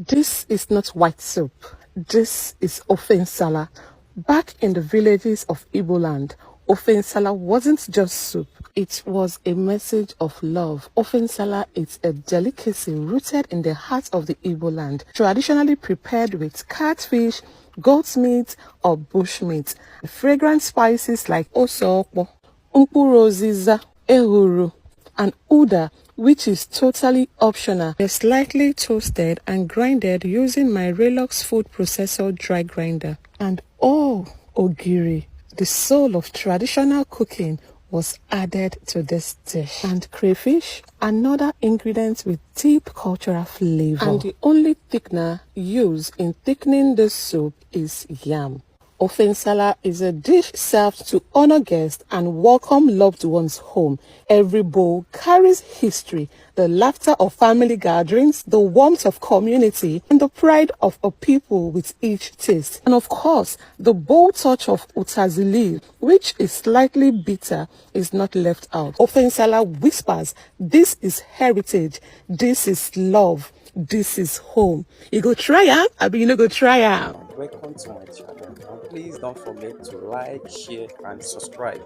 This is not white soup. This is Ofe Nsala. Back in the villages of Igbo land, Ofe Nsala wasn't just soup. It was a message of love. Ofe Nsala is a delicacy rooted in the heart of the Igbo land, traditionally prepared with catfish, goat's meat, or bush meat. Fragrant spices like osokpo, mkpuroziza, ehuru, and uda, which is totally optional. They're slightly toasted and grinded using my Relox food processor dry grinder. And oh, ogiri, the soul of traditional cooking, was added to this dish. And crayfish, another ingredient with deep cultural flavor. And the only thickener used in thickening this soup is yam. Ofe Nsala is a dish served to honor guests and welcome loved ones home. Every bowl carries history, the laughter of family gatherings, the warmth of community, and the pride of a people with each taste. And of course, the bold touch of utazili, which is slightly bitter, is not left out. Ofe Nsala whispers, this is heritage, this is love, this is home. You go try it, I mean you go try it. Welcome to my channel, and please don't forget to like, share and subscribe.